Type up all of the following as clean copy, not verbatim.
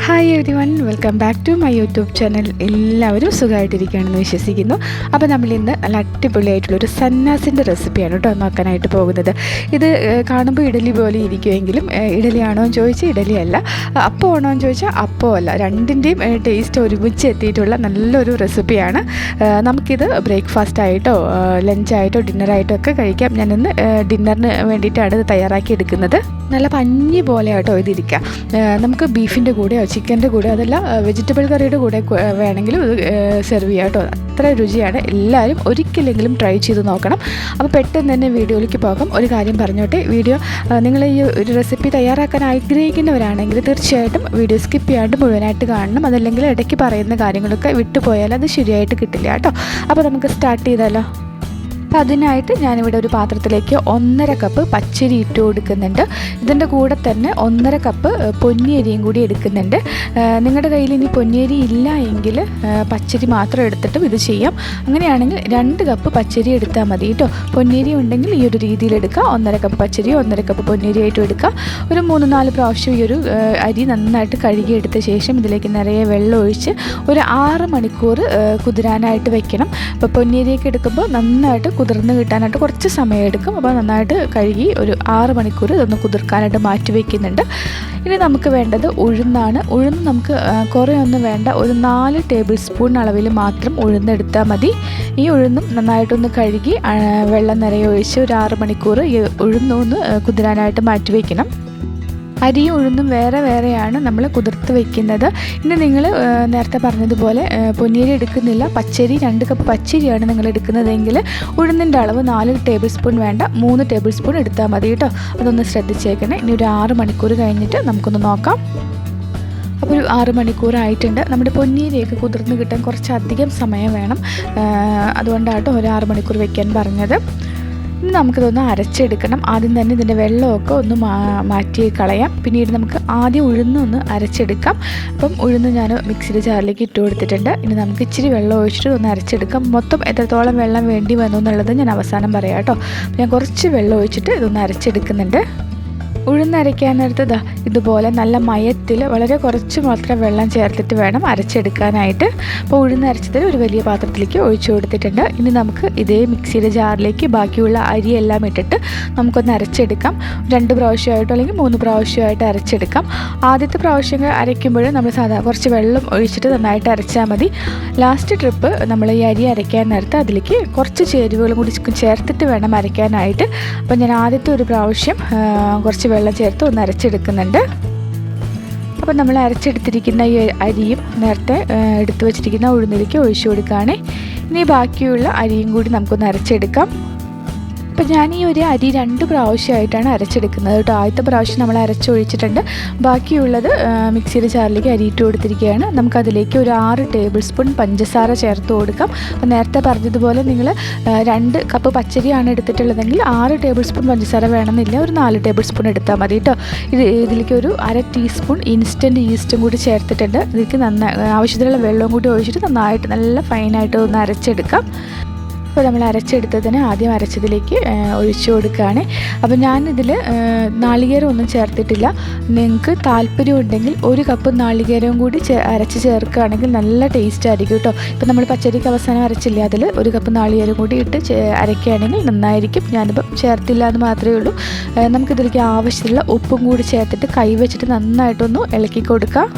Hi everyone, welcome back to my YouTube channel. എല്ലാവരും സുഖമായിട്ടിരിക്കുകയാണെന്ന് വിശ്വസിക്കുന്നു. അപ്പോൾ നമ്മളിന്ന് നല്ല അടിപൊളിയായിട്ടുള്ളൊരു സന്നാസിൻ്റെ റെസിപ്പിയാണ് കേട്ടോ നോക്കാനായിട്ട് പോകുന്നത്. ഇത് കാണുമ്പോൾ ഇഡലി പോലെ ഇരിക്കുമെങ്കിലും ഇഡലിയാണോ എന്ന് ചോദിച്ചാൽ ഇഡലിയല്ല, അപ്പം ആണോ എന്ന് ചോദിച്ചാൽ അപ്പം അല്ല. രണ്ടിൻ്റെയും ടേസ്റ്റ് ഒരുമിച്ച് എത്തിയിട്ടുള്ള നല്ലൊരു റെസിപ്പിയാണ്. നമുക്കിത് ബ്രേക്ക്ഫാസ്റ്റായിട്ടോ ലഞ്ചായിട്ടോ ഡിന്നറായിട്ടോ ഒക്കെ കഴിക്കാം. ഞാനിന്ന് ഡിന്നറിന് വേണ്ടിയിട്ടാണ് ഇത് തയ്യാറാക്കി എടുക്കുന്നത്. നല്ല പഞ്ഞി പോലെ ആട്ടോ ഇതിരിക്കാം. നമുക്ക് ബീഫിൻ്റെ കൂടെയോ ചിക്കൻ്റെ കൂടെ അതല്ല വെജിറ്റബിൾ കറിയുടെ കൂടെ വേണമെങ്കിലും ഇത് സെർവ് ചെയ്യാം കേട്ടോ. അത്ര രുചിയാണ്. എല്ലാവരും ഒരിക്കലെങ്കിലും ട്രൈ ചെയ്ത് നോക്കണം. അപ്പോൾ പെട്ടെന്ന് തന്നെ വീഡിയോയിലേക്ക് പോകാം. ഒരു കാര്യം പറഞ്ഞോട്ടെ, വീഡിയോ നിങ്ങൾ ഈ ഒരു റെസിപ്പി തയ്യാറാക്കാൻ ആഗ്രഹിക്കുന്നവരാണെങ്കിൽ തീർച്ചയായിട്ടും വീഡിയോ സ്കിപ്പ് ചെയ്യാണ്ട് മുഴുവനായിട്ട് കാണണം. അതല്ലെങ്കിൽ ഇടയ്ക്ക് പറയുന്ന കാര്യങ്ങളൊക്കെ വിട്ടുപോയാൽ അത് ശരിയായിട്ട് കിട്ടില്ല കേട്ടോ. അപ്പോൾ നമുക്ക് സ്റ്റാർട്ട് ചെയ്താലോ. അപ്പോൾ അതിനായിട്ട് ഞാനിവിടെ ഒരു പാത്രത്തിലേക്ക് 1.5 കപ്പ് പച്ചരി ഇട്ട് കൊടുക്കുന്നുണ്ട്. ഇതിൻ്റെ കൂടെ തന്നെ 1.5 കപ്പ് പൊന്നിയരിയും കൂടി എടുക്കുന്നുണ്ട്. നിങ്ങളുടെ കയ്യിൽ ഇനി പൊന്നിയരി ഇല്ല എങ്കിൽ പച്ചരി മാത്രം എടുത്തിട്ടും ഇത് ചെയ്യാം. അങ്ങനെയാണെങ്കിൽ 2 കപ്പ് പച്ചരി എടുത്താൽ മതി കേട്ടോ. പൊന്നിയരി ഉണ്ടെങ്കിൽ ഈ ഒരു രീതിയിൽ എടുക്കുക. 1.5 കപ്പ് പച്ചരി 1.5 കപ്പ് പൊന്നിയരിയായിട്ടും എടുക്കുക. ഒരു 3-4 പ്രാവശ്യം ഈ ഒരു അരി നന്നായിട്ട് കഴുകിയെടുത്ത ശേഷം ഇതിലേക്ക് നിറയെ വെള്ളം ഒഴിച്ച് ഒരു 6 മണിക്കൂർ കുതിരാനായിട്ട് വെക്കണം. അപ്പോൾ പൊന്നിയരിയൊക്കെ എടുക്കുമ്പോൾ നന്നായിട്ട് കുതിർന്ന് കിട്ടാനായിട്ട് കുറച്ച് സമയം എടുക്കും. അപ്പോൾ നന്നായിട്ട് കഴുകി ഒരു 6 മണിക്കൂർ ഇതൊന്ന് കുതിർക്കാനായിട്ട് മാറ്റി വയ്ക്കുന്നുണ്ട്. ഇനി നമുക്ക് വേണ്ടത് ഉഴുന്നാണ്. ഉഴുന്ന് നമുക്ക് കുറേ ഒന്നും വേണ്ട, ഒരു 4 ടേബിൾ സ്പൂൺ അളവിൽ മാത്രം ഉഴുന്നെടുത്താൽ മതി. ഈ ഉഴുന്നും നന്നായിട്ടൊന്ന് കഴുകി വെള്ളം നിറയെ ഒഴിച്ച് ഒരു 6 മണിക്കൂർ ഈ ഉഴുന്നൊന്ന് കുതിരാനായിട്ട് മാറ്റി വയ്ക്കണം. അരിയും ഉഴുന്നും വേറെ വേറെയാണ് നമ്മൾ കുതിർത്ത് വയ്ക്കുന്നത്. ഇനി നിങ്ങൾ നേരത്തെ പറഞ്ഞതുപോലെ പൊന്നിയരി എടുക്കുന്നില്ല, പച്ചരി 2 കപ്പ് പച്ചരിയാണ് നിങ്ങൾ എടുക്കുന്നതെങ്കിൽ ഉഴുന്നിൻ്റെ അളവ് 4 ടേബിൾ സ്പൂൺ വേണ്ട, 3 ടേബിൾ സ്പൂൺ എടുത്താൽ മതി കേട്ടോ. അതൊന്ന് ശ്രദ്ധിച്ചേക്കണേ. ഇനി ഒരു 6 മണിക്കൂർ കഴിഞ്ഞിട്ട് നമുക്കൊന്ന് നോക്കാം. അപ്പോൾ ഒരു 6 മണിക്കൂറായിട്ടുണ്ട്. നമ്മുടെ പൊന്നിയരിയൊക്കെ കുതിർന്ന് കിട്ടാൻ കുറച്ചധികം സമയം വേണം. അതുകൊണ്ടാട്ടോ ഒരു 6 മണിക്കൂർ വയ്ക്കാൻ പറഞ്ഞത്. ഇനി നമുക്കിതൊന്ന് അരച്ചെടുക്കണം. ആദ്യം തന്നെ ഇതിൻ്റെ വെള്ളമൊക്കെ ഒന്ന് മാറ്റി കളയാം. പിന്നീട് നമുക്ക് ആദ്യം ഉഴുന്നൊന്ന് അരച്ചെടുക്കാം. അപ്പം ഉഴുന്ന് ഞാൻ മിക്സിയുടെ ജാറിലേക്ക് ഇട്ട് കൊടുത്തിട്ടുണ്ട്. ഇനി നമുക്ക് ഇച്ചിരി വെള്ളം ഒഴിച്ചിട്ട് ഒന്ന് അരച്ചെടുക്കാം. മൊത്തം എത്രത്തോളം വെള്ളം വേണ്ടി വന്നു എന്നുള്ളത് ഞാൻ അവസാനം പറയാം കേട്ടോ. ഞാൻ കുറച്ച് വെള്ളം ഒഴിച്ചിട്ട് ഇതൊന്ന് അരച്ചെടുക്കുന്നുണ്ട്. ഉഴുന്നരയ്ക്കാൻ നേരത്ത് ഇതുപോലെ നല്ല മയത്തിൽ വളരെ കുറച്ച് മാത്രം വെള്ളം ചേർത്തിട്ട് വേണം അരച്ചെടുക്കാനായിട്ട്. അപ്പോൾ ഉഴുന്നരച്ചതിൽ ഒരു വലിയ പാത്രത്തിലേക്ക് ഒഴിച്ചു കൊടുത്തിട്ടുണ്ട്. ഇനി നമുക്ക് ഇതേ മിക്സിയുടെ ജാറിലേക്ക് ബാക്കിയുള്ള അരിയെല്ലാം ഇട്ടിട്ട് നമുക്കൊന്ന് അരച്ചെടുക്കാം. 2 പ്രാവശ്യമായിട്ടോ അല്ലെങ്കിൽ 3 പ്രാവശ്യമായിട്ട് അരച്ചെടുക്കാം. ആദ്യത്തെ പ്രാവശ്യം അരയ്ക്കുമ്പോൾ നമ്മൾ കുറച്ച് വെള്ളം ഒഴിച്ചിട്ട് നന്നായിട്ട് അരച്ചാൽ മതി. ലാസ്റ്റ് ട്രിപ്പ് നമ്മൾ ഈ അരി അരയ്ക്കാൻ നേരത്ത് അതിലേക്ക് കുറച്ച് ചേരുവകളും കൂടി ചേർത്തിട്ട് വേണം അരയ്ക്കാനായിട്ട്. അപ്പോൾ ഞാൻ ആദ്യത്തെ ഒരു പ്രാവശ്യം കുറച്ച് വെള്ളം ചേർത്ത് ഒന്ന് അരച്ചെടുക്കുന്നുണ്ട്. അപ്പോൾ നമ്മൾ അരച്ചെടുത്തിരിക്കുന്ന ഈ അരിയും നേരത്തെ എടുത്തു വച്ചിരിക്കുന്ന ഉഴുന്നിലേക്ക് ഒഴിച്ചു കൊടുക്കുകയാണ്. ഇനി ബാക്കിയുള്ള അരിയും കൂടി നമുക്കൊന്ന് അരച്ചെടുക്കാം. അപ്പോൾ ഞാൻ ഈ ഒരു അരി 2 പ്രാവശ്യമായിട്ടാണ് അരച്ചെടുക്കുന്നത് കേട്ടോ. ആദ്യത്തെ പ്രാവശ്യം നമ്മൾ അരച്ചൊഴിച്ചിട്ടുണ്ട്. ബാക്കിയുള്ളത് മിക്സിയുടെ ജാറിലേക്ക് അരിയിട്ട് കൊടുത്തിരിക്കുകയാണ്. നമുക്കതിലേക്ക് ഒരു 6 ടേബിൾ സ്പൂൺ പഞ്ചസാര ചേർത്ത് കൊടുക്കാം. അപ്പോൾ നേരത്തെ പറഞ്ഞതുപോലെ നിങ്ങൾ 2 കപ്പ് പച്ചരിയാണ് എടുത്തിട്ടുള്ളതെങ്കിൽ 6 ടേബിൾ സ്പൂൺ പഞ്ചസാര വേണമെന്നില്ല, ഒരു 4 ടേബിൾ സ്പൂൺ എടുത്താൽ മതി കേട്ടോ. ഇതിലേക്ക് ഒരു 1/2 ടീസ്പൂൺ ഇൻസ്റ്റൻറ്റ് ഈസ്റ്റും കൂടി ചേർത്തിട്ടുണ്ട്. ഇതിലേക്ക് ആവശ്യത്തിനുള്ള വെള്ളവും കൂടി ഒഴിച്ചിട്ട് നന്നായിട്ട് നല്ല ഫൈനായിട്ട് ഒന്ന് അരച്ചെടുക്കാം. അപ്പോൾ നമ്മൾ അരച്ചെടുത്തതിന് ആദ്യം അരച്ചതിലേക്ക് ഒഴിച്ചു കൊടുക്കുകയാണ്. അപ്പോൾ ഞാനിതിൽ നാളികേരം ഒന്നും ചേർത്തിട്ടില്ല. നിങ്ങൾക്ക് താല്പര്യമുണ്ടെങ്കിൽ 1 കപ്പ് നാളികേരവും കൂടി അരച്ച് ചേർക്കുകയാണെങ്കിൽ നല്ല ടേസ്റ്റ് ആയിരിക്കും കേട്ടോ. ഇപ്പോൾ നമ്മൾ പച്ചരിക്ക് അവസാനം അരച്ചില്ലേ, അതിൽ 1 കപ്പ് നാളികേരം കൂടി ഇട്ട് അരയ്ക്കുകയാണെങ്കിൽ നന്നായിരിക്കും. ഞാനിപ്പം ചേർത്തില്ല എന്ന് മാത്രമേ ഉള്ളൂ. നമുക്കിതിലേക്ക് ആവശ്യമുള്ള ഉപ്പും കൂടി ചേർത്തിട്ട് കൈ വെച്ചിട്ട് നന്നായിട്ടൊന്ന് ഇളക്കി കൊടുക്കാം.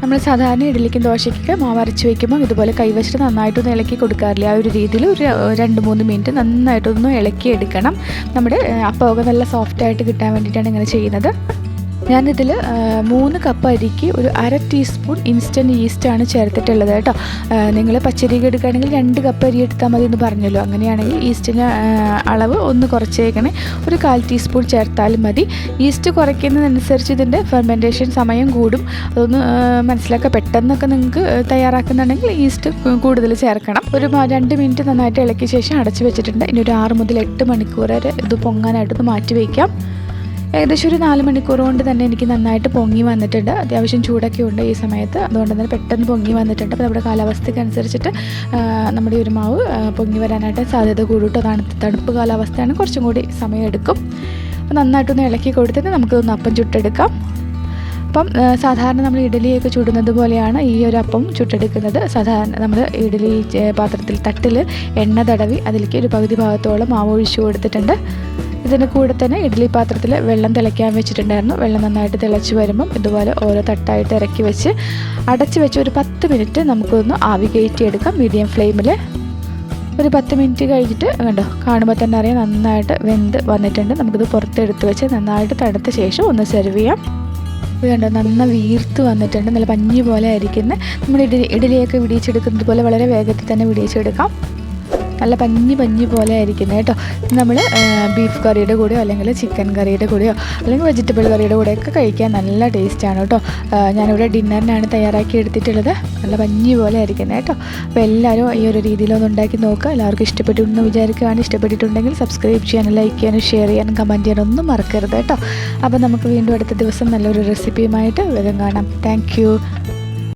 നമ്മൾ സാധാരണ ഇഡലിക്കും ദോശയ്ക്കൊക്കെ മാവ് അരച്ച് വയ്ക്കുമ്പോൾ ഇതുപോലെ കൈവച്ചിട്ട് നന്നായിട്ടൊന്ന് ഇളക്കി കൊടുക്കാറില്ല. ആ ഒരു രീതിയിൽ ഒരു 2-3 മിനിറ്റ് നന്നായിട്ടൊന്ന് ഇളക്കി എടുക്കണം. നമ്മുടെ അപ്പമൊക്കെ നല്ല സോഫ്റ്റായിട്ട് കിട്ടാൻ വേണ്ടിയിട്ടാണ് ഇങ്ങനെ ചെയ്യുന്നത്. ഞാനിതിൽ 3 കപ്പ് അരിക്ക് ഒരു 1/2 ടീസ്പൂൺ ഇൻസ്റ്റൻറ്റ് ഈസ്റ്റാണ് ചേർത്തിട്ടുള്ളത് കേട്ടോ. നിങ്ങൾ പച്ചരിക്ക് എടുക്കുകയാണെങ്കിൽ 2 കപ്പ് അരി എടുത്താൽ മതി എന്ന് പറഞ്ഞല്ലോ. അങ്ങനെയാണെങ്കിൽ ഈസ്റ്റിൻ്റെ അളവ് ഒന്ന് കുറച്ചേക്കണേ. ഒരു 1/4 ടീസ്പൂൺ ചേർത്താലും മതി. ഈസ്റ്റ് കുറയ്ക്കുന്നതിനനുസരിച്ച് ഇതിൻ്റെ ഫെർമെൻറ്റേഷൻ സമയം കൂടും. അതൊന്ന് മനസ്സിലാക്കുക. പെട്ടെന്നൊക്കെ നിങ്ങൾക്ക് തയ്യാറാക്കുന്നുണ്ടെങ്കിൽ ഈസ്റ്റ് കൂടുതൽ ചേർക്കണം. ഒരു 2 മിനിറ്റ് നന്നായിട്ട് ഇളക്കിയ ശേഷം അടച്ച് വെച്ചിട്ടുണ്ട്. ഇനി ഒരു 6 മുതൽ 8 മണിക്കൂർ വരെ ഇത് പൊങ്ങാനായിട്ടൊന്ന് മാറ്റി വയ്ക്കാം. ഏകദേശം ഒരു 4 മണിക്കൂർ കൊണ്ട് തന്നെ എനിക്ക് നന്നായിട്ട് പൊങ്ങി വന്നിട്ടുണ്ട്. അത്യാവശ്യം ചൂടൊക്കെ ഉണ്ട് ഈ സമയത്ത്, അതുകൊണ്ട് തന്നെ പെട്ടെന്ന് പൊങ്ങി വന്നിട്ടുണ്ട്. അപ്പോൾ നമ്മുടെ കാലാവസ്ഥയ്ക്ക് അനുസരിച്ചിട്ട് നമ്മുടെ ഒരു മാവ് പൊങ്ങി വരാനായിട്ട് സാധ്യത കൂടുട്ടോ. തണുപ്പ് കാലാവസ്ഥയാണ്, കുറച്ചും കൂടി സമയം എടുക്കും. അപ്പോൾ നന്നായിട്ടൊന്ന് ഇളക്കി കൊടുത്തിട്ട് നമുക്കൊന്ന് അപ്പം ചുട്ടെടുക്കാം. അപ്പം സാധാരണ നമ്മൾ ഇഡലിയൊക്കെ ചുടുന്നത് പോലെയാണ് ഈ ഒരു അപ്പം ചുട്ടെടുക്കുന്നത്. സാധാരണ നമ്മൾ ഇഡലി പാത്രത്തിൽ തട്ടിൽ എണ്ണ തടവി അതിലേക്ക് ഒരു പകുതി ഭാഗത്തോളം മാവ് ഒഴിച്ചു കൊടുത്തിട്ടുണ്ട്. ഇതിന് കൂടെ തന്നെ ഇഡ്ഡലി പാത്രത്തിൽ വെള്ളം തിളയ്ക്കാൻ വെച്ചിട്ടുണ്ടായിരുന്നു. വെള്ളം നന്നായിട്ട് തിളച്ച് വരുമ്പം ഇതുപോലെ ഓരോ തട്ടായിട്ട് ഇറക്കി വെച്ച് അടച്ച് വെച്ച് ഒരു 10 മിനിറ്റ് നമുക്കൊന്ന് ആവി കയറ്റിയെടുക്കാം മീഡിയം ഫ്ലെയിമിൽ. ഒരു 10 മിനിറ്റ് കഴിഞ്ഞിട്ട് കണ്ടോ, കാണുമ്പോൾ തന്നെ അറിയാം നന്നായിട്ട് വെന്ത് വന്നിട്ടുണ്ട്. നമുക്കിത് പുറത്തെടുത്ത് വെച്ച് നന്നായിട്ട് തണുത്ത ശേഷം ഒന്ന് സെർവ് ചെയ്യാം. ഇത് കണ്ടോ, നന്നായി വീർത്ത് വന്നിട്ടുണ്ട്. നല്ല പഞ്ഞി പോലെ ആയിരിക്കുന്നത്. നമ്മൾ ഇഡലിയൊക്കെ വിടിയിച്ചെടുക്കുന്നത് പോലെ വളരെ വേഗത്തിൽ തന്നെ വിടിയിച്ചെടുക്കാം. നല്ല പഞ്ഞി പോലെ ആയിരിക്കുന്നത് കേട്ടോ. നമ്മൾ ബീഫ് കറിയുടെ കൂടെയോ അല്ലെങ്കിൽ ചിക്കൻ കറിയുടെ കൂടെയോ അല്ലെങ്കിൽ വെജിറ്റബിൾ കറിയുടെ കൂടെയൊക്കെ കഴിക്കാൻ നല്ല ടേസ്റ്റാണ് കേട്ടോ. ഞാനിവിടെ ഡിന്നറിനാണ് തയ്യാറാക്കി എടുത്തിട്ടുള്ളത്. നല്ല പഞ്ഞി പോലെ ആയിരിക്കുന്നത് കേട്ടോ. അപ്പോൾ എല്ലാവരും ഈ ഒരു രീതിയിലൊന്ന് ഉണ്ടാക്കി നോക്കുക. എല്ലാവർക്കും ഇഷ്ടപ്പെട്ടുണ്ടെന്ന് വിചാരിക്കുകയാണ്. ഇഷ്ടപ്പെട്ടിട്ടുണ്ടെങ്കിൽ സബ്സ്ക്രൈബ് ചെയ്യാനും ലൈക്ക് ചെയ്യാനും ഷെയർ ചെയ്യാനും കമൻറ്റ് ചെയ്യാനും ഒന്നും മറക്കരുത് കേട്ടോ. അപ്പോൾ നമുക്ക് വീണ്ടും അടുത്ത ദിവസം നല്ലൊരു റെസിപ്പിയുമായിട്ട് വേഗം കാണാം. താങ്ക്